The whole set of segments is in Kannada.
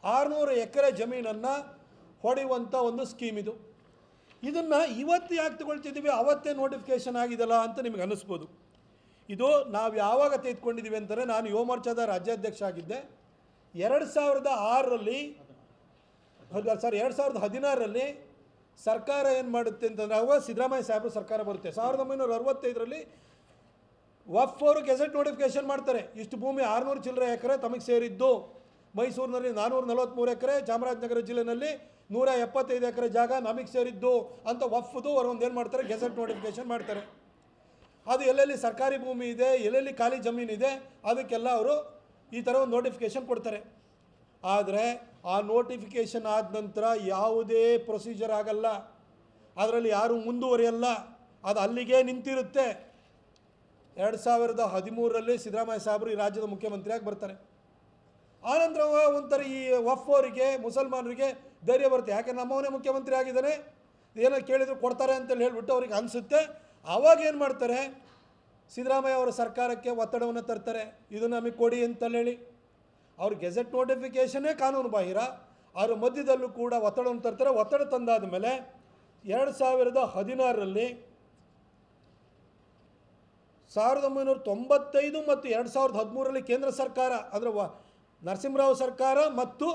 600 ಎಕರೆ ಜಮೀನನ್ನು ಹೊಡೆಯುವಂಥ ಒಂದು ಸ್ಕೀಮ್ ಇದು. ಇದನ್ನು ಇವತ್ತು ಯಾಕೆ ತಗೊಳ್ತಿದ್ದೀವಿ, ಅವತ್ತೇ ನೋಟಿಫಿಕೇಷನ್ ಆಗಿದೆಲ್ಲ ಅಂತ ನಿಮಗೆ ಅನ್ನಿಸ್ಬೋದು. ಇದು ನಾವು ಯಾವಾಗ ತೆಗೆದುಕೊಂಡಿದ್ದೀವಿ ಅಂತಂದರೆ, ನಾನು ಯುವ ಮೋರ್ಚಾದ ರಾಜ್ಯಾಧ್ಯಕ್ಷ ಆಗಿದ್ದೆ. 2016ರಲ್ಲಿ ಸರ್ಕಾರ ಏನು ಮಾಡುತ್ತೆ ಅಂತಂದರೆ, ಅವಾಗ ಸಿದ್ದರಾಮಯ್ಯ ಸಾಹೇಬರು ಸರ್ಕಾರ ಬರುತ್ತೆ. 1965ರಲ್ಲಿ ವಕ್ಫ್ ಅವರು ಗೆಜೆಟ್ ನೋಟಿಫಿಕೇಷನ್ ಮಾಡ್ತಾರೆ. ಇಷ್ಟು ಭೂಮಿ 600 ಚಿಲ್ಲರೆ ಎಕರೆ ತಮಗೆ ಸೇರಿದ್ದು. ಮೈಸೂರಿನಲ್ಲಿ 443 ಎಕರೆ, ಚಾಮರಾಜನಗರ ಜಿಲ್ಲೆಯಲ್ಲಿ 175 ಎಕರೆ ಜಾಗ ನಮಗೆ ಸೇರಿದ್ದು ಅಂತ ವಕ್ಫ್ದು ಅವರು ಏನು ಮಾಡ್ತಾರೆ, ಗೆಜೆಟ್ ನೋಟಿಫಿಕೇಷನ್ ಮಾಡ್ತಾರೆ. ಅದು ಎಲ್ಲೆಲ್ಲಿ ಸರ್ಕಾರಿ ಭೂಮಿ ಇದೆ, ಎಲ್ಲೆಲ್ಲಿ ಖಾಲಿ ಜಮೀನಿದೆ, ಅದಕ್ಕೆಲ್ಲ ಅವರು ಈ ಥರ ಒಂದು ನೋಟಿಫಿಕೇಷನ್ ಕೊಡ್ತಾರೆ. ಆದರೆ ಆ ನೋಟಿಫಿಕೇಷನ್ ಆದ ನಂತರ ಯಾವುದೇ ಪ್ರೊಸೀಜರ್ ಆಗಲ್ಲ, ಅದರಲ್ಲಿ ಯಾರೂ ಮುಂದುವರಿಯಲ್ಲ, ಅದು ಅಲ್ಲಿಗೆ ನಿಂತಿರುತ್ತೆ. 2013ರಲ್ಲಿ ಸಿದ್ದರಾಮಯ್ಯ ಸಾಹೇಬರು ಈ ರಾಜ್ಯದ ಮುಖ್ಯಮಂತ್ರಿಯಾಗಿ ಬರ್ತಾರೆ. ಆನಂತರ ಒಂಥರ ಈ ವಕ್ಫ್ ಅವರಿಗೆ, ಮುಸಲ್ಮಾನರಿಗೆ ಧೈರ್ಯ ಬರುತ್ತೆ, ಯಾಕೆ ನಮ್ಮವನೇ ಮುಖ್ಯಮಂತ್ರಿ ಆಗಿದ್ದಾನೆ, ಏನೋ ಕೇಳಿದ್ರು ಕೊಡ್ತಾರೆ ಅಂತೇಳಿ ಹೇಳ್ಬಿಟ್ಟು ಅವ್ರಿಗೆ ಅನಿಸುತ್ತೆ. ಆವಾಗ ಏನು ಮಾಡ್ತಾರೆ, ಸಿದ್ದರಾಮಯ್ಯ ಅವರ ಸರ್ಕಾರಕ್ಕೆ ಒತ್ತಡವನ್ನು ತರ್ತಾರೆ, ಇದು ನಮಗೆ ಕೊಡಿ ಅಂತೇಳಿ ಹೇಳಿ. ಅವ್ರ ಗೆಜೆಟ್ ನೋಟಿಫಿಕೇಷನ್ನೇ ಕಾನೂನು ಬಾಹಿರ, ಅವ್ರ ಮಧ್ಯದಲ್ಲೂ ಕೂಡ ಒತ್ತಡವನ್ನು ತರ್ತಾರೆ. ಒತ್ತಡ ತಂದಾದ ಮೇಲೆ 2016ರಲ್ಲಿ 1995 ಮತ್ತು 2013ರಲ್ಲಿ ಕೇಂದ್ರ ಸರ್ಕಾರ, ಅಂದರೆ ನರಸಿಂಹರಾವ್ ಸರ್ಕಾರ ಮತ್ತು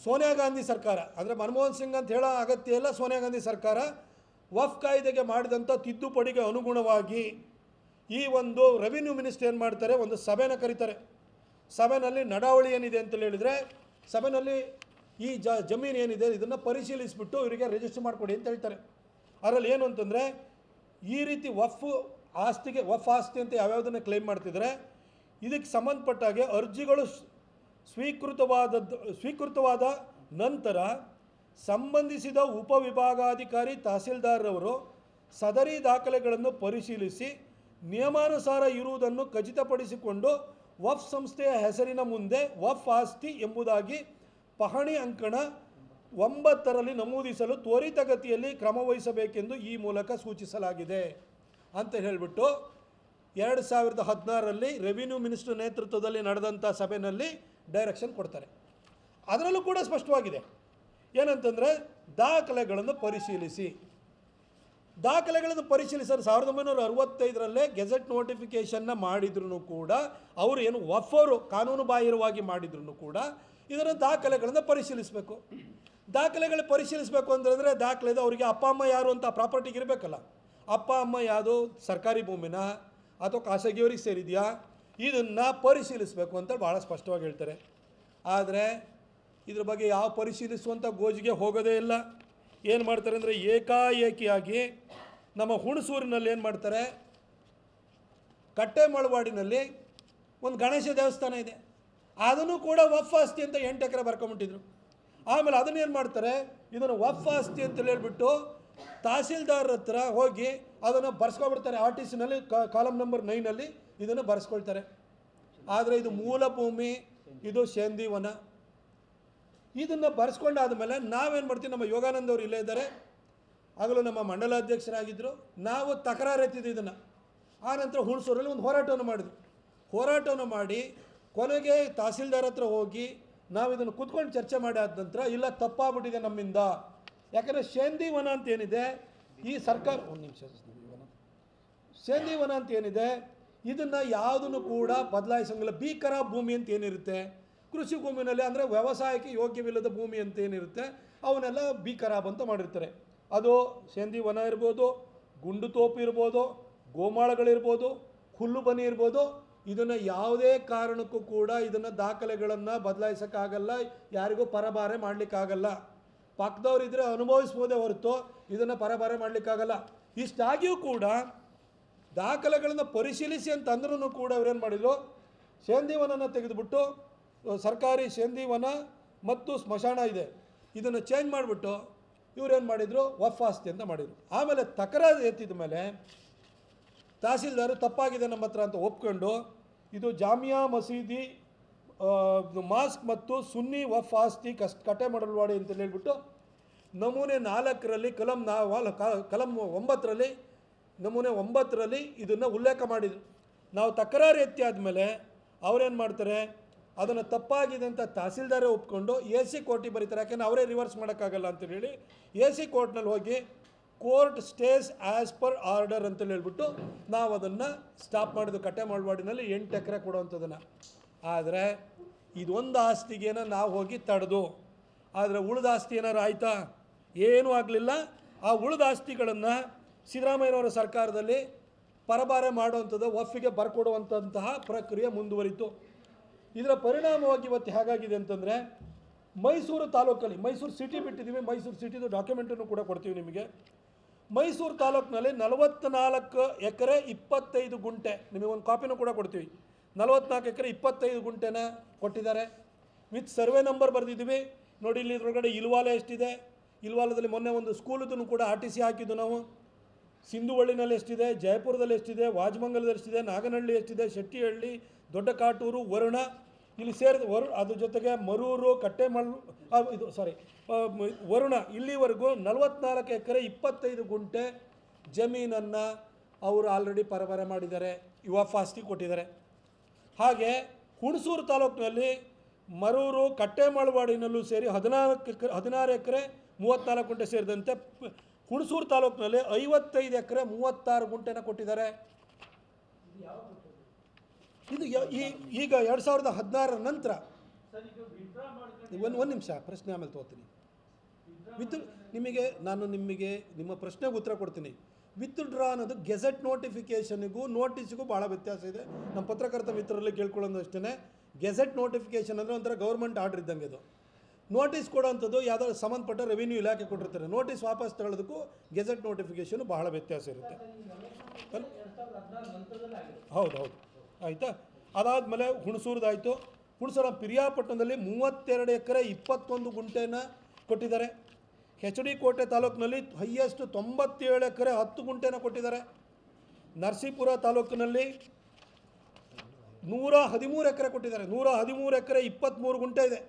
ಸೋನಿಯಾ ಗಾಂಧಿ ಸರ್ಕಾರ, ಅಂದರೆ ಮನಮೋಹನ್ ಸಿಂಗ್ ಅಂತ ಹೇಳೋ ಅಗತ್ಯ ಇಲ್ಲ, ಸೋನಿಯಾ ಗಾಂಧಿ ಸರ್ಕಾರ ವಕ್ಫ್ ಕಾಯ್ದೆಗೆ ಮಾಡಿದಂಥ ತಿದ್ದುಪಡಿಗೆ ಅನುಗುಣವಾಗಿ ಈ ಒಂದು ರೆವಿನ್ಯೂ ಮಿನಿಸ್ಟರ್ ಏನು ಮಾಡ್ತಾರೆ, ಒಂದು ಸಭೆನ ಕರೀತಾರೆ. ಸಭೆಯಲ್ಲಿ ನಡಾವಳಿ ಏನಿದೆ ಅಂತೇಳಿ ಹೇಳಿದರೆ, ಸಭೆಯಲ್ಲಿ ಈ ಜಮೀನು ಏನಿದೆ ಇದನ್ನು ಪರಿಶೀಲಿಸಿಬಿಟ್ಟು ಇವರಿಗೆ ರಿಜಿಸ್ಟರ್ ಮಾಡಿಕೊಡಿ ಅಂತ ಹೇಳ್ತಾರೆ. ಅದರಲ್ಲಿ ಏನು ಅಂತಂದರೆ, ಈ ರೀತಿ ವಕ್ಫ್ ಆಸ್ತಿ ಅಂತ ಯಾವ್ಯಾವುದನ್ನು ಕ್ಲೈಮ್ ಮಾಡ್ತಿದ್ದಾರೆ, ಇದಕ್ಕೆ ಸಂಬಂಧಪಟ್ಟಾಗೆ ಅರ್ಜಿಗಳು ಸ್ವೀಕೃತವಾದ ನಂತರ ಸಂಬಂಧಿಸಿದ ಉಪವಿಭಾಗಾಧಿಕಾರಿ ತಹಸೀಲ್ದಾರ್ರವರು ಸದರಿ ದಾಖಲೆಗಳನ್ನು ಪರಿಶೀಲಿಸಿ ನಿಯಮಾನುಸಾರ ಇರುವುದನ್ನು ಖಚಿತಪಡಿಸಿಕೊಂಡು ವಕ್ಫ್ ಸಂಸ್ಥೆಯ ಹೆಸರಿನ ಮುಂದೆ ವಕ್ಫ್ ಆಸ್ತಿ ಎಂಬುದಾಗಿ ಪಹಣಿ ಅಂಕಣ 9ರಲ್ಲಿ ನಮೂದಿಸಲು ತ್ವರಿತಗತಿಯಲ್ಲಿ ಕ್ರಮವಹಿಸಬೇಕೆಂದು ಈ ಮೂಲಕ ಸೂಚಿಸಲಾಗಿದೆ ಅಂತ ಹೇಳಿಬಿಟ್ಟು 2016ರಲ್ಲಿ ರೆವಿನ್ಯೂ ಮಿನಿಸ್ಟರ್ ನೇತೃತ್ವದಲ್ಲಿ ನಡೆದಂಥ ಸಭೆಯಲ್ಲಿ ಡೈರೆಕ್ಷನ್ ಕೊಡ್ತಾರೆ. ಅದರಲ್ಲೂ ಕೂಡ ಸ್ಪಷ್ಟವಾಗಿದೆ ಏನಂತಂದರೆ, ದಾಖಲೆಗಳನ್ನು ಪರಿಶೀಲಿಸಿ. 1965ರಲ್ಲೇ ಗೆಜೆಟ್ ನೋಟಿಫಿಕೇಷನ್ನ ಮಾಡಿದ್ರು ಕೂಡ, ಅವರು ಏನು ವಕ್ಫ್ ಅವರು ಕಾನೂನು ಬಾಹಿರವಾಗಿ ಮಾಡಿದ್ರು ಕೂಡ ಇದರ ದಾಖಲೆಗಳನ್ನು ಪರಿಶೀಲಿಸಬೇಕು. ದಾಖಲೆಗಳು ಪರಿಶೀಲಿಸಬೇಕು ಅಂತಂದರೆ, ದಾಖಲೆದು ಅವರಿಗೆ ಅಪ್ಪ ಅಮ್ಮ ಯಾರು ಅಂತ ಪ್ರಾಪರ್ಟಿಗೆ ಇರಬೇಕಲ್ಲ. ಅಪ್ಪ ಅಮ್ಮ ಯಾವುದು ಸರ್ಕಾರಿ ಭೂಮಿನ ಅಥವಾ ಖಾಸಗಿಯವರಿಗೆ ಸೇರಿದೆಯಾ, ಇದನ್ನು ಪರಿಶೀಲಿಸಬೇಕು ಅಂತ ಭಾಳ ಸ್ಪಷ್ಟವಾಗಿ ಹೇಳ್ತಾರೆ. ಆದರೆ ಇದ್ರ ಬಗ್ಗೆ ಯಾವ ಪರಿಶೀಲಿಸುವಂಥ ಗೋಜಿಗೆ ಹೋಗೋದೇ ಇಲ್ಲ. ಏನು ಮಾಡ್ತಾರೆ ಅಂದರೆ, ಏಕಾಏಕಿಯಾಗಿ ನಮ್ಮ ಹುಣಸೂರಿನಲ್ಲಿ ಏನು ಮಾಡ್ತಾರೆ, ಕಟ್ಟೆ ಮಳವಾಡಿನಲ್ಲಿ ಒಂದು ಗಣೇಶ ದೇವಸ್ಥಾನ ಇದೆ, ಅದನ್ನು ಕೂಡ ವಕ್ಫ್ ಆಸ್ತಿ ಅಂತ 8 ಎಕರೆ ಬರ್ಕೊಂಬಿಟ್ಟಿದ್ರು. ಆಮೇಲೆ ಅದನ್ನೇನು ಮಾಡ್ತಾರೆ, ಇದನ್ನು ವಕ್ಫ್ ಆಸ್ತಿ ಅಂತ ಹೇಳ್ಬಿಟ್ಟು ತಹಸೀಲ್ದಾರ್ ಹತ್ರ ಹೋಗಿ ಅದನ್ನು ಬರ್ಸ್ಕೊಬಿಡ್ತಾರೆ. RTCನಲ್ಲಿ ಕಾಲಮ್ ನಂಬರ್ 9ನಲ್ಲಿ ಇದನ್ನು ಬರ್ಸ್ಕೊಳ್ತಾರೆ. ಆದರೆ ಇದು ಮೂಲ ಭೂಮಿ, ಇದು ಶೇಂದಿವನ. ಇದನ್ನು ಬರ್ಸ್ಕೊಂಡಾದ ಮೇಲೆ ನಾವೇನು ಮಾಡ್ತೀವಿ, ನಮ್ಮ ಯೋಗಾನಂದ ಅವರು ಇಲ್ಲೇ ಇದ್ದಾರೆ, ಆಗಲೂ ನಮ್ಮ ಮಂಡಲಾಧ್ಯಕ್ಷರಾಗಿದ್ದರು, ನಾವು ತಕರಾರು ಎತ್ತಿದ್ದು ಇದನ್ನು. ಆನಂತರ ಹುಣಸೂರಲ್ಲಿ ಒಂದು ಹೋರಾಟವನ್ನು ಮಾಡಿ ಕೊನೆಗೆ ತಹಸೀಲ್ದಾರ್ ಹತ್ರ ಹೋಗಿ ನಾವು ಇದನ್ನು ಕೂತ್ಕೊಂಡು ಚರ್ಚೆ ಮಾಡಿ ಆದ ನಂತರ, ಇಲ್ಲ ತಪ್ಪಾಗ್ಬಿಟ್ಟಿದೆ ನಮ್ಮಿಂದ, ಯಾಕಂದರೆ ಶೇಂದಿವನ ಅಂತ ಏನಿದೆ ಈ ಸರ್ಕಾರ, ಒಂದು ನಿಮಿಷ, ಶೇಂದಿವನ ಅಂತ ಏನಿದೆ ಇದನ್ನು ಯಾವುದನ್ನು ಕೂಡ ಬದಲಾಯಿಸಂಗಿಲ್ಲ. ಭೀಕರ ಭೂಮಿ ಅಂತ ಏನಿರುತ್ತೆ ಕೃಷಿ ಭೂಮಿನಲ್ಲಿ, ಅಂದರೆ ವ್ಯವಸಾಯಕ್ಕೆ ಯೋಗ್ಯವಿಲ್ಲದ ಭೂಮಿ ಅಂತ ಏನಿರುತ್ತೆ ಅವನ್ನೆಲ್ಲ ಭೀಕರಾಬ್ ಅಂತ ಮಾಡಿರ್ತಾರೆ. ಅದು ಶೇಂದಿವನ ಇರ್ಬೋದು, ಗುಂಡು ತೋಪು ಇರ್ಬೋದು, ಗೋಮಾಳಗಳಿರ್ಬೋದು, ಹುಲ್ಲು ಬನಿ ಇರ್ಬೋದು. ಇದನ್ನು ಯಾವುದೇ ಕಾರಣಕ್ಕೂ ಕೂಡ ಇದನ್ನು ದಾಖಲೆಗಳನ್ನು ಬದಲಾಯಿಸೋಕ್ಕಾಗಲ್ಲ, ಯಾರಿಗೂ ಪರಭಾರೆ ಮಾಡಲಿಕ್ಕಾಗಲ್ಲ. ಪಕ್ಕದವ್ರು ಇದ್ದರೆ ಅನುಭವಿಸ್ಬೋದೇ ಹೊರತು ಇದನ್ನು ಪರಭಾರೆ ಮಾಡಲಿಕ್ಕಾಗಲ್ಲ. ಇಷ್ಟಾಗಿಯೂ ಕೂಡ ದಾಖಲೆಗಳನ್ನು ಪರಿಶೀಲಿಸಿ ಅಂತ ಅಂದ್ರೂ ಕೂಡ ಇವರೇನು ಮಾಡಿದರು, ಶೇಂದಿವನನ್ನು ತೆಗೆದುಬಿಟ್ಟು ಸರ್ಕಾರಿ ಶೇಂದಿವನ ಮತ್ತು ಸ್ಮಶಾನ ಇದೆ ಇದನ್ನು ಚೇಂಜ್ ಮಾಡಿಬಿಟ್ಟು ಇವರೇನು ಮಾಡಿದರು, ವಕ್ಫ್ ಆಸ್ತಿ ಅಂತ ಮಾಡಿದರು. ಆಮೇಲೆ ತಕರಾರು ಎತ್ತಿದ ಮೇಲೆ ತಹಸೀಲ್ದಾರು ತಪ್ಪಾಗಿದೆ ನಮ್ಮ ಹತ್ರ ಅಂತ ಒಪ್ಕೊಂಡು, ಇದು ಜಾಮಿಯಾ ಮಸೀದಿ ಮಾಸ್ಕ್ ಮತ್ತು ಸುನ್ನಿ ವಕ್ಫ್ ಆಸ್ತಿ ಕಟ್ಟೆ ಮಡಲ್ವಾಡಿ ಅಂತ ಹೇಳ್ಬಿಟ್ಟು ನಮೂನೆ 4ರಲ್ಲಿ ಕಲಂ 9ರಲ್ಲಿ ನಮೂನೆ 9ರಲ್ಲಿ ಇದನ್ನು ಉಲ್ಲೇಖ ಮಾಡಿದರು. ನಾವು ತಕರಾರು ಎತ್ತಿ ಆದಮೇಲೆ ಅವರೇನು ಮಾಡ್ತಾರೆ, ಅದನ್ನು ತಪ್ಪಾಗಿದೆ ಅಂತ ತಹಸೀಲ್ದಾರೇ ಒಪ್ಕೊಂಡು ಎ ಸಿ ಕೋರ್ಟಿಗೆ ಬರೀತಾರೆ. ಯಾಕೆಂದರೆ ಅವರೇ ರಿವರ್ಸ್ ಮಾಡೋಕ್ಕಾಗಲ್ಲ ಅಂತೇಳಿ ಹೇಳಿ ಎ ಸಿ ಕೋರ್ಟ್ನಲ್ಲಿ ಹೋಗಿ court stays as per order ಅಂತೇಳಿ ಹೇಳ್ಬಿಟ್ಟು ನಾವು ಅದನ್ನು ಸ್ಟಾಪ್ ಮಾಡಿದ್ದು ಕಟ್ಟೆ ಮಾಡವಾಡಿನಲ್ಲಿ 8 ಎಕರೆ ಕೊಡುವಂಥದ್ದನ್ನು. ಆದರೆ ಇದೊಂದು ಆಸ್ತಿಗೇನ ನಾವು ಹೋಗಿ ತಡೆದು, ಆದರೆ ಉಳಿದ ಆಸ್ತಿ ಏನಾರು ಆಯಿತಾ? ಏನೂ ಆಗಲಿಲ್ಲ. ಆ ಉಳಿದ ಆಸ್ತಿಗಳನ್ನು ಸಿದ್ದರಾಮಯ್ಯನವರ ಸರ್ಕಾರದಲ್ಲಿ ಪರಭಾರೆ ಮಾಡುವಂಥದ್ದು, ವಫ್ಫಿಗೆ ಬರ್ಕೊಡುವಂತಹ ಪ್ರಕ್ರಿಯೆ ಮುಂದುವರಿತು. ಇದರ ಪರಿಣಾಮವಾಗಿ ಇವತ್ತು ಹೇಗಾಗಿದೆ ಅಂತಂದರೆ, ಮೈಸೂರು ತಾಲೂಕಲ್ಲಿ, ಮೈಸೂರು ಸಿಟಿ ಬಿಟ್ಟಿದ್ದೀವಿ, ಮೈಸೂರು ಸಿಟಿದು ಡಾಕ್ಯುಮೆಂಟನ್ನು ಕೂಡ ಕೊಡ್ತೀವಿ ನಿಮಗೆ. ಮೈಸೂರು ತಾಲೂಕಿನಲ್ಲಿ 44 ಎಕರೆ 25 ಗುಂಟೆ, ನಿಮಗೆ ಒಂದು ಕಾಪಿನೂ ಕೂಡ ಕೊಡ್ತೀವಿ. 44 ಎಕರೆ 25 ಗುಂಟೆನ ಕೊಟ್ಟಿದ್ದಾರೆ. ವಿತ್ ಸರ್ವೆ ನಂಬರ್ ಬರೆದಿದ್ದೀವಿ ನೋಡಿ. ಇಲ್ಲಿ ಇದ್ರೊಳಗಡೆ ಇಲ್ವಾಲ ಎಷ್ಟಿದೆ, ಇಲ್ವಾಲದಲ್ಲಿ ಮೊನ್ನೆ ಒಂದು ಸ್ಕೂಲದನ್ನು ಕೂಡ RTC ಹಾಕಿದ್ದು ನಾವು. ಸಿಂಧುವಳ್ಳಿನಲ್ಲಿ ಎಷ್ಟಿದೆ, ಜಯಪುರದಲ್ಲಿ ಎಷ್ಟಿದೆ, ವಾಜಮಂಗಲದಲ್ಲಿ ಎಷ್ಟಿದೆ, ನಾಗನಹಳ್ಳಿ ಎಷ್ಟಿದೆ, ಶೆಟ್ಟಿಹಳ್ಳಿ, ದೊಡ್ಡ ಕಾಟೂರು, ವರುಣ ಇಲ್ಲಿ ಸೇರಿದ ಅದ್ರ ಜೊತೆಗೆ ಮರೂರು, ವರುಣ ಇಲ್ಲಿವರೆಗೂ 44 ಎಕರೆ 25 ಗುಂಟೆ ಜಮೀನನ್ನು ಅವರು ಆಲ್ರೆಡಿ ಪರಭಾರೆ ಮಾಡಿದ್ದಾರೆ, ವಕ್ಫ್ ಆಸ್ತಿ ಕೊಟ್ಟಿದ್ದಾರೆ. ಹಾಗೆ ಹುಣಸೂರು ತಾಲೂಕಿನಲ್ಲಿ ಮರೂರು, ಕಟ್ಟೆಮಾಳವಾಡಿನಲ್ಲೂ ಸೇರಿ 16 ಎಕರೆ 34 ಗುಂಟೆ ಸೇರಿದಂತೆ ಹುಣಸೂರು ತಾಲೂಕಿನಲ್ಲಿ 55 ಎಕರೆ 36 ಗುಂಟೆನ ಕೊಟ್ಟಿದ್ದಾರೆ. ಇದು ಈಗ 2016 ನಂತರ. ಒಂದು ನಿಮಿಷ, ಪ್ರಶ್ನೆ ಆಮೇಲೆ ತಗೋತೀನಿ. ನಿಮಗೆ ನಿಮ್ಮ ಪ್ರಶ್ನೆಗೆ ಉತ್ತರ ಕೊಡ್ತೀನಿ. ವಿತ್ಡ್ರಾ ಅನ್ನೋದು ಗೆಜೆಟ್ ನೋಟಿಫಿಕೇಷನ್ಗೂ ನೋಟಿಸ್ಗೂ ಭಾಳ ವ್ಯತ್ಯಾಸ ಇದೆ. ನಮ್ಮ ಪತ್ರಕರ್ತ ಮಿತ್ರರಲ್ಲಿ ಕೇಳ್ಕೊಳ್ಳೋದು ಅಷ್ಟೇ. ಗೆಜೆಟ್ ನೋಟಿಫಿಕೇಷನ್ ಅಂದರೆ ಒಂಥರ ಗೌರ್ಮೆಂಟ್ ಆರ್ಡ್ರ್ ಇದ್ದಂಗೆ. ಇದು ನೋಟಿಸ್ ಕೊಡೋವಂಥದ್ದು ಯಾವುದಾದ್ರು ಸಂಬಂಧಪಟ್ಟ ರೆವಿನ್ಯೂ ಇಲಾಖೆ ಕೊಟ್ಟಿರ್ತಾರೆ. ನೋಟಿಸ್ ವಾಪಸ್ ತಗೊಳ್ಳೋದಕ್ಕೂ ಗೆಜೆಟ್ ನೋಟಿಫಿಕೇಷನು ಬಹಳ ವ್ಯತ್ಯಾಸ ಇರುತ್ತೆ. ಹೌದು ಆಯಿತಾ. ಅದಾದಮೇಲೆ ಹುಣಸೂರ್ದಾಯಿತು. ಹುಣಸೂರು ಪಿರಿಯಾಪಟ್ಟಣದಲ್ಲಿ 32 ಎಕರೆ 21 ಗುಂಟೆನ ಕೊಟ್ಟಿದ್ದಾರೆ. HD ಕೋಟೆ ತಾಲೂಕಿನಲ್ಲಿ ಹೈಯೆಸ್ಟ್ 97 ಎಕರೆ 10 ಗುಂಟೆನ ಕೊಟ್ಟಿದ್ದಾರೆ. ನರಸೀಪುರ ತಾಲೂಕಿನಲ್ಲಿ 113 ಎಕರೆ ಕೊಟ್ಟಿದ್ದಾರೆ. 113 ಎಕರೆ 23 ಗುಂಟೆ ಇದೆ.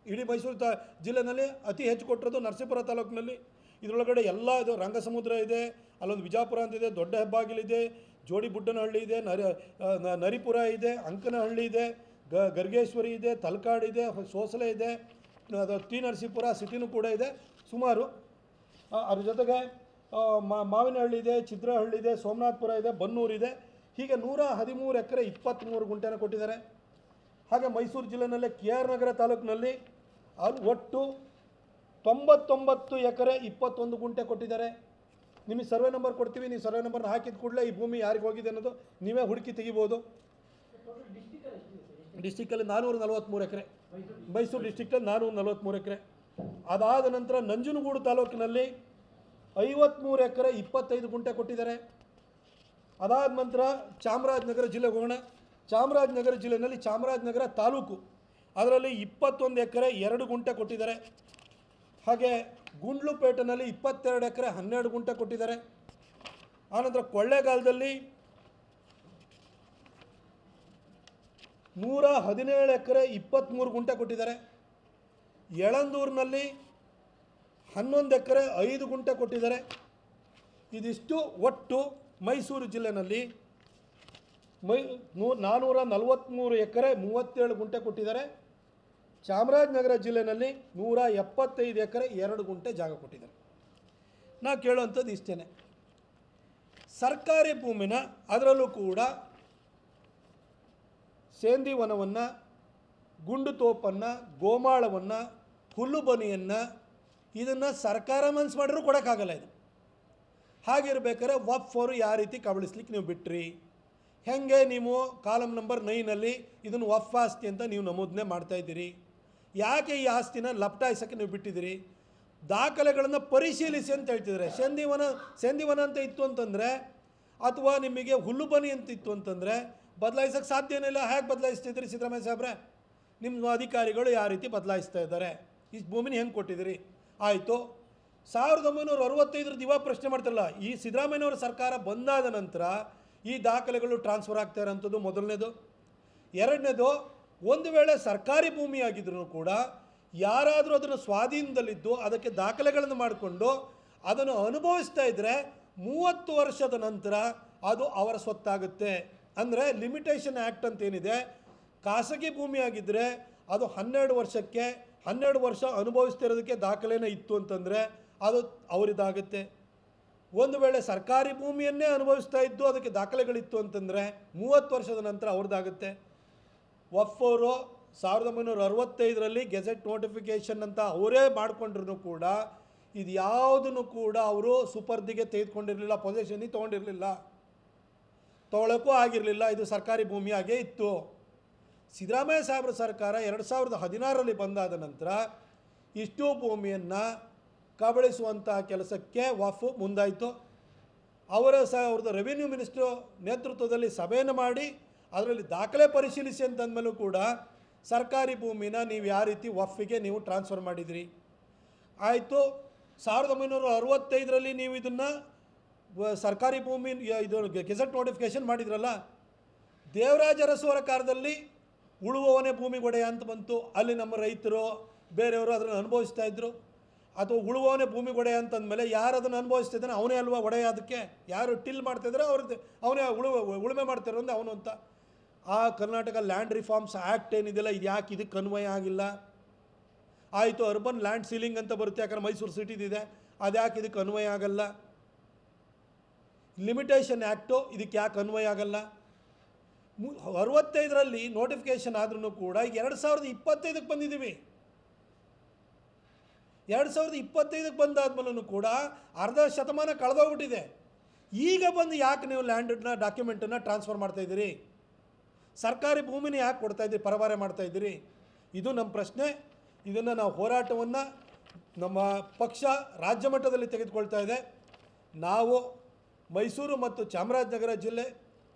ಇಡೀ ಮೈಸೂರು ಜಿಲ್ಲೆನಲ್ಲಿ ಅತಿ ಹೆಚ್ಚು ಕೊಟ್ಟಿರೋದು ನರಸೀಪುರ ತಾಲೂಕಿನಲ್ಲಿ. ಇದರೊಳಗಡೆ ಎಲ್ಲ ಇದು ರಂಗಸಮುದ್ರ ಇದೆ, ಅಲ್ಲೊಂದು ವಿಜಾಪುರ ಅಂತಿದೆ, ದೊಡ್ಡ ಹೆಬ್ಬಾಗಿಲಿದೆ, ಜೋಡಿಬುಡ್ಡನಹಳ್ಳಿ ಇದೆ, ನರಿಪುರ ಇದೆ, ಅಂಕನಹಳ್ಳಿ ಇದೆ, ಗರ್ಗೇಶ್ವರಿ ಇದೆ, ತಲಕಾಡು ಇದೆ, ಸೋಸಲೆ ಇದೆ, ಅದು ಟಿ ನರಸೀಪುರ ಸಿಟಿನೂ ಕೂಡ ಇದೆ ಸುಮಾರು. ಅದ್ರ ಜೊತೆಗೆ ಮಾವಿನಹಳ್ಳಿ ಇದೆ, ಚಿತ್ರಹಳ್ಳಿ ಇದೆ, ಸೋಮನಾಥಪುರ ಇದೆ, ಬನ್ನೂರಿದೆ. ಹೀಗೆ 113 ಎಕರೆ 23 ಗುಂಟೆನ ಕೊಟ್ಟಿದ್ದಾರೆ. ಹಾಗೆ ಮೈಸೂರು ಜಿಲ್ಲೆನಲ್ಲೇ KR ನಗರ ತಾಲೂಕಿನಲ್ಲಿ ಒಟ್ಟು 99 ಎಕರೆ 21 ಗುಂಟೆ ಕೊಟ್ಟಿದ್ದಾರೆ. ನಿಮಗೆ ಸರ್ವೆ ನಂಬರ್ ಕೊಡ್ತೀವಿ. ನೀವು ಸರ್ವೆ ನಂಬರ್ನ ಹಾಕಿದ ಕೂಡಲೇ ಈ ಭೂಮಿ ಯಾರಿಗೆ ಹೋಗಿದೆ ಅನ್ನೋದು ನೀವೇ ಹುಡುಕಿ ತೆಗಿಬೋದು. ಡಿಸ್ಟಿಕ್ಕಲ್ಲಿ 443 ಎಕರೆ, ಮೈಸೂರು ಡಿಸ್ಟಿಕ್ಟಲ್ಲಿ 443 ಎಕರೆ. ಅದಾದ ನಂತರ ನಂಜನಗೂಡು ತಾಲೂಕಿನಲ್ಲಿ 53 ಎಕರೆ 25 ಗುಂಟೆ ಕೊಟ್ಟಿದ್ದಾರೆ. ಅದಾದ ನಂತರ ಚಾಮರಾಜನಗರ ಜಿಲ್ಲೆಗೆ ಹೋಗೋಣ. ಚಾಮರಾಜನಗರ ಜಿಲ್ಲೆಯಲ್ಲಿ ಚಾಮರಾಜನಗರ ತಾಲೂಕು, ಅದರಲ್ಲಿ 21 ಎಕರೆ 2 ಗುಂಟೆ ಕೊಟ್ಟಿದ್ದಾರೆ. ಹಾಗೆ ಗುಂಡ್ಲುಪೇಟೆನಲ್ಲಿ 22 ಎಕರೆ 12 ಗುಂಟೆ ಕೊಟ್ಟಿದ್ದಾರೆ. ಆನಂತರ ಕೊಳ್ಳೇಗಾಲದಲ್ಲಿ 117 ಎಕರೆ 23 ಗುಂಟೆ ಕೊಟ್ಟಿದ್ದಾರೆ. ಯಳಂದೂರಿನಲ್ಲಿ 11 ಎಕರೆ 5 ಗುಂಟೆ ಕೊಟ್ಟಿದ್ದಾರೆ. ಇದಿಷ್ಟು ಒಟ್ಟು ಮೈಸೂರು ಜಿಲ್ಲೆಯಲ್ಲಿ 443 ಎಕರೆ 37 ಗುಂಟೆ ಕೊಟ್ಟಿದ್ದಾರೆ. ಚಾಮರಾಜನಗರ ಜಿಲ್ಲೆಯಲ್ಲಿ 175 ಎಕರೆ 2 ಗುಂಟೆ ಜಾಗ ಕೊಟ್ಟಿದ್ದಾರೆ. ನಾವು ಕೇಳುವಂಥದ್ದು ಇಷ್ಟೇ, ಸರ್ಕಾರಿ ಭೂಮಿನ, ಅದರಲ್ಲೂ ಕೂಡ ಸೇಂದಿ ವನವನ್ನು, ಗುಂಡು ತೋಪನ್ನು, ಗೋಮಾಳವನ್ನು, ಹುಲ್ಲುಬನಿಯನ್ನು, ಇದನ್ನು ಸರ್ಕಾರ ಮನಸ್ಸು ಮಾಡಿದ್ರು ಕೊಡೋಕ್ಕಾಗಲ್ಲ. ಇದು ಹಾಗಿರ್ಬೇಕಾದ್ರೆ ವಕ್ಫ್ ಅವರು ಯಾವ ರೀತಿ ಕಬಳಿಸ್ಲಿಕ್ಕೆ ನೀವು ಬಿಟ್ರಿ? ಹೆಂಗೆ ನೀವು ಕಾಲಮ್ ನಂಬರ್ 9ನಲ್ಲಿ ಇದನ್ನು ವಕ್ಫ್ ಆಸ್ತಿ ಅಂತ ನೀವು ನಮೂದನೆ ಮಾಡ್ತಾಯಿದ್ದೀರಿ? ಯಾಕೆ ಈ ಆಸ್ತಿನ ಲಪಟಾಯಿಸೋಕ್ಕೆ ನೀವು ಬಿಟ್ಟಿದ್ದೀರಿ? ದಾಖಲೆಗಳನ್ನು ಪರಿಶೀಲಿಸಿ ಅಂತ ಹೇಳ್ತಿದ್ದಾರೆ. ಸೇಂದಿವನ ಅಂತ ಇತ್ತು ಅಂತಂದರೆ, ಅಥವಾ ನಿಮಗೆ ಹುಲ್ಲುಬನಿ ಅಂತ ಇತ್ತು ಅಂತಂದರೆ ಬದಲಾಯಿಸೋಕ್ಕೆ ಸಾಧ್ಯನೇ ಇಲ್ಲ. ಹೇಗೆ ಬದಲಾಯಿಸ್ತಿದ್ದೀರಿ ಸಿದ್ದರಾಮಯ್ಯ ಸಾಹೇಬ್ರೆ? ನಿಮ್ಮ ಅಧಿಕಾರಿಗಳು ಯಾವ ರೀತಿ ಬದಲಾಯಿಸ್ತಾ ಇದ್ದಾರೆ? ಈ ಭೂಮಿನ ಹೆಂಗೆ ಕೊಟ್ಟಿದ್ದೀರಿ? ಆಯಿತು, 1965 ಇವಾಗ ಪ್ರಶ್ನೆ ಮಾಡ್ತಾರಲ್ಲ. ಈ ಸಿದ್ದರಾಮಯ್ಯನವರ ಸರ್ಕಾರ ಬಂದಾದ ನಂತರ ಈ ದಾಖಲೆಗಳು ಟ್ರಾನ್ಸ್ಫರ್ ಆಗ್ತಾ ಇರೋಂಥದ್ದು ಮೊದಲನೇದು. ಎರಡನೇದು, ಒಂದು ವೇಳೆ ಸರ್ಕಾರಿ ಭೂಮಿಯಾಗಿದ್ರೂ ಕೂಡ ಯಾರಾದರೂ ಅದನ್ನು ಸ್ವಾಧೀನದಲ್ಲಿದ್ದು ಅದಕ್ಕೆ ದಾಖಲೆಗಳನ್ನು ಮಾಡಿಕೊಂಡು ಅದನ್ನು ಅನುಭವಿಸ್ತಾ ಇದ್ದರೆ 30 ವರ್ಷದ ನಂತರ ಅದು ಅವರ ಸ್ವತ್ತಾಗುತ್ತೆ. ಅಂದರೆ ಲಿಮಿಟೇಷನ್ ಆ್ಯಕ್ಟ್ ಅಂತ ಏನಿದೆ, ಖಾಸಗಿ ಭೂಮಿ ಆಗಿದ್ದರೆ ಅದು 12 ವರ್ಷ ಅನುಭವಿಸ್ತಿರೋದಕ್ಕೆ ದಾಖಲೆನೇ ಇತ್ತು ಅಂತಂದರೆ ಅದು ಅವರಿದಾಗುತ್ತೆ. ಒಂದು ವೇಳೆ ಸರ್ಕಾರಿ ಭೂಮಿಯನ್ನೇ ಅನುಭವಿಸ್ತಾ ಇದ್ದು ಅದಕ್ಕೆ ದಾಖಲೆಗಳಿತ್ತು ಅಂತಂದರೆ 30 ವರ್ಷದ ನಂತರ ಅವ್ರದ್ದಾಗುತ್ತೆ. ವಕ್ಫ್ ಅವರು 1965ರಲ್ಲಿ ಗೆಜೆಟ್ ನೋಟಿಫಿಕೇಷನ್ ಅಂತ ಅವರೇ ಮಾಡಿಕೊಂಡ್ರೂ ಕೂಡ ಇದು ಯಾವುದನ್ನು ಕೂಡ ಅವರು ಸುಪರ್ದಿಗೆ ತೆಗೆದುಕೊಂಡಿರಲಿಲ್ಲ, ಪೊಸೆಷನ್ನಿಗೆ ತೊಗೊಂಡಿರಲಿಲ್ಲ, ತೊಗೊಳಕ್ಕೂ ಆಗಿರಲಿಲ್ಲ. ಇದು ಸರ್ಕಾರಿ ಭೂಮಿಯಾಗೇ ಇತ್ತು. ಸಿದ್ದರಾಮಯ್ಯ ಸಾಹೇಬ್ರ ಸರ್ಕಾರ 2016ರಲ್ಲಿ ಬಂದಾದ ನಂತರ ಇಷ್ಟು ಭೂಮಿಯನ್ನು ಕಬಳಿಸುವಂಥ ಕೆಲಸಕ್ಕೆ ವಕ್ಫ್ ಮುಂದಾಯಿತು. ಅವ್ರದ್ದು ರೆವಿನ್ಯೂ ಮಿನಿಸ್ಟ್ರು ನೇತೃತ್ವದಲ್ಲಿ ಸಭೆಯನ್ನು ಮಾಡಿ ಅದರಲ್ಲಿ ದಾಖಲೆ ಪರಿಶೀಲಿಸಿ ಅಂತಂದಮೇಲೂ ಕೂಡ ಸರ್ಕಾರಿ ಭೂಮಿನ ನೀವು ಯಾವ ರೀತಿ ವಕ್ಫಿಗೆ ನೀವು ಟ್ರಾನ್ಸ್ಫರ್ ಮಾಡಿದಿರಿ ಆಯಿತು. 1965ರಲ್ಲಿ ನೀವು ಇದನ್ನು ಸರ್ಕಾರಿ ಭೂಮಿ ಇದು ಗೆಜೆಟ್ ನೋಟಿಫಿಕೇಷನ್ ಮಾಡಿದ್ರಲ್ಲ, ದೇವರಾಜ ಅರಸು ಅವರ ಕಾಲದಲ್ಲಿ ಉಳುವವನೇ ಭೂಮಿಗೆ ಒಡೆಯ ಅಂತ ಬಂತು. ಅಲ್ಲಿ ನಮ್ಮ ರೈತರು ಬೇರೆಯವರು ಅದನ್ನು ಅನುಭವಿಸ್ತಾ ಇದ್ದರು. ಅಥವಾ ಉಳುವವನೇ ಭೂಮಿಗೆ ಒಡೆಯ ಅಂತಂದಮೇಲೆ ಯಾರು ಅದನ್ನು ಅನುಭವಿಸ್ತಿದ್ದಾನೆ ಅವನೇ ಅಲ್ವಾ ಒಡೆಯ. ಅದಕ್ಕೆ ಯಾರು ಟಿಲ್ ಮಾಡ್ತಾಯಿದ್ರೆ ಅವ್ರದ್ದು ಅವನೇ ಉಳುಮೆ ಮಾಡ್ತಿರೋ ಅಂದ್ರೆ ಅವನು ಅಂತ. ಆ ಕರ್ನಾಟಕ ಲ್ಯಾಂಡ್ ರಿಫಾರ್ಮ್ಸ್ ಆ್ಯಕ್ಟ್ ಏನಿದೆಯಲ್ಲ, ಇದು ಯಾಕೆ ಇದಕ್ಕೆ ಅನ್ವಯ ಆಗಿಲ್ಲ? ಆಯಿತು, ಅರ್ಬನ್ ಲ್ಯಾಂಡ್ ಸೀಲಿಂಗ್ ಅಂತ ಬರುತ್ತೆ, ಯಾಕಂದ್ರೆ ಮೈಸೂರು ಸಿಟಿದಿದೆ, ಅದು ಯಾಕೆ ಇದಕ್ಕೆ ಅನ್ವಯ ಆಗಲ್ಲ? ಲಿಮಿಟೇಷನ್ ಆ್ಯಕ್ಟು ಇದಕ್ಕೆ ಯಾಕೆ ಅನ್ವಯ ಆಗಲ್ಲ? 65ರಲ್ಲಿ ನೋಟಿಫಿಕೇಷನ್ ಆದ್ರೂ ಕೂಡ ಈಗ 2025ಕ್ಕೆ ಬಂದಿದ್ದೀವಿ. 2025ಕ್ಕೆ ಬಂದಾದ್ಮೇಲೂ ಕೂಡ ಅರ್ಧ ಶತಮಾನ ಕಳೆದೋಗ್ಬಿಟ್ಟಿದೆ. ಈಗ ಬಂದು ಯಾಕೆ ನೀವು ಲ್ಯಾಂಡನ್ನ ಡಾಕ್ಯುಮೆಂಟನ್ನು ಟ್ರಾನ್ಸ್ಫರ್ ಮಾಡ್ತಾಯಿದ್ದೀರಿ? ಸರ್ಕಾರಿ ಭೂಮಿನ ಯಾಕೆ ಕೊಡ್ತಾಯಿದ್ದೀರಿ, ಪರಭಾರೆ ಮಾಡ್ತಾಯಿದ್ದೀರಿ? ಇದು ನಮ್ಮ ಪ್ರಶ್ನೆ. ಇದನ್ನು ನಾವು ಹೋರಾಟವನ್ನು ನಮ್ಮ ಪಕ್ಷ ರಾಜ್ಯ ಮಟ್ಟದಲ್ಲಿ ತೆಗೆದುಕೊಳ್ತಾ ಇದೆ. ನಾವು ಮೈಸೂರು ಮತ್ತು ಚಾಮರಾಜನಗರ ಜಿಲ್ಲೆ,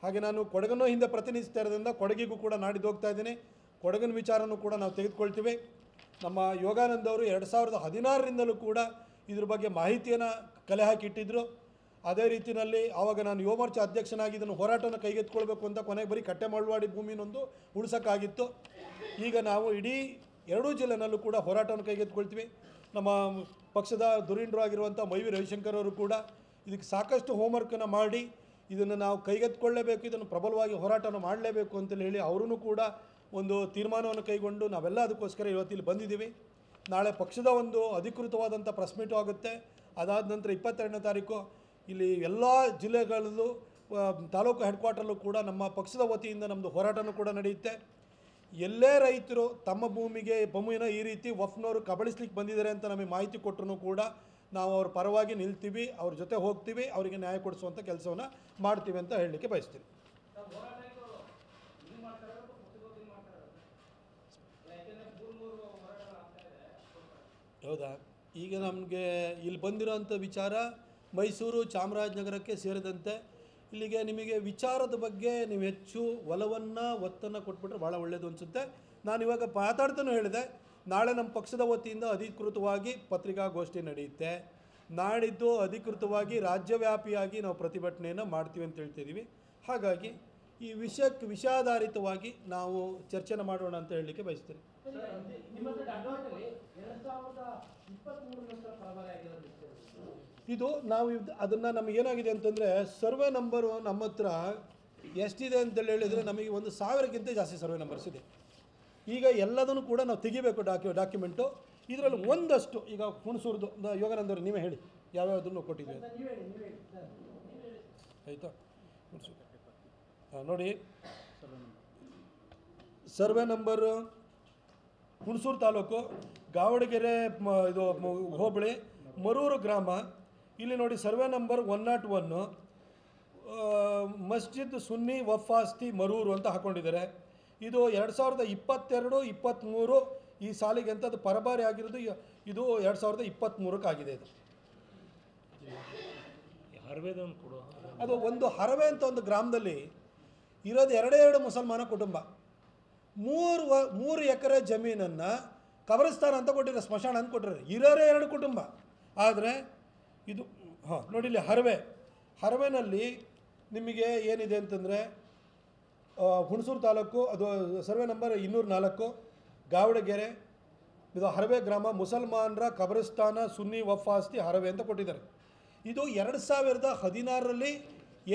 ಹಾಗೆ ನಾನು ಕೊಡಗನ್ನು ಹಿಂದೆ ಪ್ರತಿನಿಧಿಸ್ತಾ ಇರೋದ್ರಿಂದ ಕೊಡಗಿಗೂ ಕೂಡ ನಾಡಿದ್ದು ಹೋಗ್ತಾ ಇದ್ದೀನಿ. ಕೊಡಗಿನ ವಿಚಾರನೂ ಕೂಡ ನಾವು ತೆಗೆದುಕೊಳ್ತೀವಿ. ನಮ್ಮ ಯೋಗಾನಂದ್ ಅವರು 2016ರಿಂದಲೂ ಕೂಡ ಇದ್ರ ಬಗ್ಗೆ ಮಾಹಿತಿಯನ್ನು ಕಲೆ ಹಾಕಿಟ್ಟಿದ್ದರು. ಅದೇ ರೀತಿಯಲ್ಲಿ ಆವಾಗ ನಾನು ಯುವ ಮೋರ್ಚಾ ಅಧ್ಯಕ್ಷನಾಗಿ ಇದನ್ನು ಹೋರಾಟವನ್ನು ಕೈಗೆತ್ತಿಕೊಳ್ಬೇಕು ಅಂತ ಕೊನೆಗೆ ಬರೀ ಕಟ್ಟೆಮಳವಾಡಿ ಭೂಮಿನೊಂದು ಉಳಿಸೋಕ್ಕಾಗಿತ್ತು. ಈಗ ನಾವು ಇಡೀ 2 ಜಿಲ್ಲೆನಲ್ಲೂ ಕೂಡ ಹೋರಾಟವನ್ನು ಕೈಗೆತ್ತಿಕೊಳ್ತೀವಿ. ನಮ್ಮ ಪಕ್ಷದ ಧುರೀಣರು ಆಗಿರುವಂಥ ಮೈವಿ ರವಿಶಂಕರ್ ಅವರು ಕೂಡ ಇದಕ್ಕೆ ಸಾಕಷ್ಟು ಹೋಮ್ವರ್ಕನ್ನು ಮಾಡಿ ಇದನ್ನು ನಾವು ಕೈಗೆತ್ತಿಕೊಳ್ಳಲೇಬೇಕು, ಇದನ್ನು ಪ್ರಬಲವಾಗಿ ಹೋರಾಟವನ್ನು ಮಾಡಲೇಬೇಕು ಅಂತೇಳಿ ಹೇಳಿ ಅವರೂ ಕೂಡ ಒಂದು ತೀರ್ಮಾನವನ್ನು ಕೈಗೊಂಡು ನಾವೆಲ್ಲ ಅದಕ್ಕೋಸ್ಕರ ಇವತ್ತಿಲ್ಲಿ ಬಂದಿದ್ದೀವಿ. ನಾಳೆ ಪಕ್ಷದ ಒಂದು ಅಧಿಕೃತವಾದಂಥ ಪ್ರೆಸ್ ಮೀಟು ಆಗುತ್ತೆ. ಅದಾದ ನಂತರ 22ನೇ ತಾರೀಕು ಇಲ್ಲಿ ಎಲ್ಲ ಜಿಲ್ಲೆಗಳಲ್ಲೂ ತಾಲೂಕು ಹೆಡ್ ಕ್ವಾರ್ಟರ್ಲ್ಲೂ ಕೂಡ ನಮ್ಮ ಪಕ್ಷದ ವತಿಯಿಂದ ನಮ್ಮದು ಹೋರಾಟನೂ ಕೂಡ ನಡೆಯುತ್ತೆ. ಎಲ್ಲೇ ರೈತರು ತಮ್ಮ ಭೂಮಿನ ಈ ರೀತಿ ವಕ್ಫ್ನವರು ಕಬಳಿಸ್ಲಿಕ್ಕೆ ಬಂದಿದ್ದಾರೆ ಅಂತ ನಮಗೆ ಮಾಹಿತಿ ಕೊಟ್ಟರು ಕೂಡ ನಾವು ಅವ್ರ ಪರವಾಗಿ ನಿಲ್ತೀವಿ, ಅವ್ರ ಜೊತೆ ಹೋಗ್ತೀವಿ, ಅವರಿಗೆ ನ್ಯಾಯ ಕೊಡಿಸುವಂಥ ಕೆಲಸವನ್ನು ಮಾಡ್ತೀವಿ ಅಂತ ಹೇಳಲಿಕ್ಕೆ ಬಯಸ್ತೀನಿ. ಹೌದಾ? ಈಗ ನಮಗೆ ಇಲ್ಲಿ ಬಂದಿರೋಂಥ ವಿಚಾರ ಮೈಸೂರು ಚಾಮರಾಜನಗರಕ್ಕೆ ಸೇರಿದಂತೆ ಇಲ್ಲಿಗೆ ನಿಮಗೆ ವಿಚಾರದ ಬಗ್ಗೆ ನೀವು ಹೆಚ್ಚು ಒತ್ತನ್ನು ಕೊಟ್ಬಿಟ್ರೆ ಭಾಳ ಒಳ್ಳೆಯದು ಅನಿಸುತ್ತೆ. ನಾನು ಇವಾಗ ಮಾತಾಡ್ತಾನೂ ಹೇಳಿದೆ, ನಾಳೆ ನಮ್ಮ ಪಕ್ಷದ ವತಿಯಿಂದ ಅಧಿಕೃತವಾಗಿ ಪತ್ರಿಕಾಗೋಷ್ಠಿ ನಡೆಯುತ್ತೆ. ನಾಡಿದ್ದು ಅಧಿಕೃತವಾಗಿ ರಾಜ್ಯವ್ಯಾಪಿಯಾಗಿ ನಾವು ಪ್ರತಿಭಟನೆಯನ್ನು ಮಾಡ್ತೀವಿ ಅಂತ ಹೇಳ್ತಿದ್ದೀವಿ. ಹಾಗಾಗಿ ಈ ವಿಷಯಾಧಾರಿತವಾಗಿ ನಾವು ಚರ್ಚೆನ ಮಾಡೋಣ ಅಂತ ಹೇಳಲಿಕ್ಕೆ ಬಯಸ್ತೀನಿ. ಇದು ನಾವು ಅದನ್ನು ನಮಗೇನಾಗಿದೆ ಅಂತಂದರೆ ಸರ್ವೆ ನಂಬರು ನಮ್ಮ ಹತ್ರ ಎಷ್ಟಿದೆ ಅಂತೇಳಿ ಹೇಳಿದರೆ ನಮಗೆ 1000ಕ್ಕಿಂತ ಜಾಸ್ತಿ ಸರ್ವೆ ನಂಬರ್ಸ್ ಇದೆ. ಈಗ ಎಲ್ಲದನ್ನು ಕೂಡ ನಾವು ತೆಗಿಬೇಕು ಡಾಕ್ಯುಮೆಂಟು. ಇದರಲ್ಲಿ ಒಂದಷ್ಟು ಈಗ ಹುಣಸೂರ್ದು ಯೋಗಾನಂದವರು ನೀವೇ ಹೇಳಿ ಯಾವ್ಯಾವುದನ್ನು ಕೊಟ್ಟಿದ್ದೀವಿ ಆಯಿತಾ? ನೋಡಿ, ಸರ್ವೆ ನಂಬರು ಹುಣಸೂರು ತಾಲೂಕು ಗಾವಡಗೆರೆ ಇದು ಹೋಬಳಿ ಮರೂರು ಗ್ರಾಮ. ಇಲ್ಲಿ ನೋಡಿ ಸರ್ವೆ ನಂಬರ್ 101 ಮಸ್ಜಿದ್ ಸುನ್ನಿ ವಫ್ ಆಸ್ತಿ ಮರೂರು ಅಂತ ಹಾಕ್ಕೊಂಡಿದ್ದಾರೆ. ಇದು 2022-23 ಈ ಸಾಲಿಗೆ ಅಂತ ಅದು ಪರಭಾರೆ ಆಗಿರೋದು. ಇದು 2023ಕ್ಕೆ ಆಗಿದೆ. ಇದು ಅದು ಒಂದು ಹರವೆ ಅಂತ ಒಂದು ಗ್ರಾಮದಲ್ಲಿ ಇರೋದು 2 ಮುಸಲ್ಮಾನ ಕುಟುಂಬ. 3 ಎಕರೆ ಜಮೀನನ್ನು ಕಬರಸ್ಥಾನ ಅಂತ ಕೊಟ್ಟಿದ್ದಾರೆ, ಸ್ಮಶಾನ ಅಂತ ಕೊಟ್ಟಿದ್ದಾರೆ. ಇರೋರೇ 2 ಕುಟುಂಬ. ಆದರೆ ಇದು ನೋಡಿ ಇಲ್ಲಿ ಹರವೆನಲ್ಲಿ ನಿಮಗೆ ಏನಿದೆ ಅಂತಂದರೆ ಹುಣಸೂರು ತಾಲೂಕು ಅದು ಸರ್ವೆ ನಂಬರ್ 204 ಗಾವಡಗೆರೆ ಇದು ಹರವೆ ಗ್ರಾಮ ಮುಸಲ್ಮಾನರ ಕಬರಸ್ಥಾನ ಸುನ್ನಿ ವಫ್ ಆಸ್ತಿ ಹರವೆ ಅಂತ ಕೊಟ್ಟಿದ್ದಾರೆ. ಇದು 2016ರಲ್ಲಿ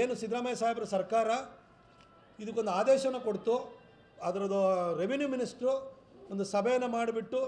ಏನು ಸಿದ್ದರಾಮಯ್ಯ ಸಾಹೇಬ್ರ ಸರ್ಕಾರ ಇದಕ್ಕೊಂದು ಆದೇಶನ ಕೊಡ್ತು. ಅದರದ್ದು ರೆವಿನ್ಯೂ ಮಿನಿಸ್ಟ್ರು ಒಂದು ಸಭೆಯನ್ನು ಮಾಡಿಬಿಟ್ಟು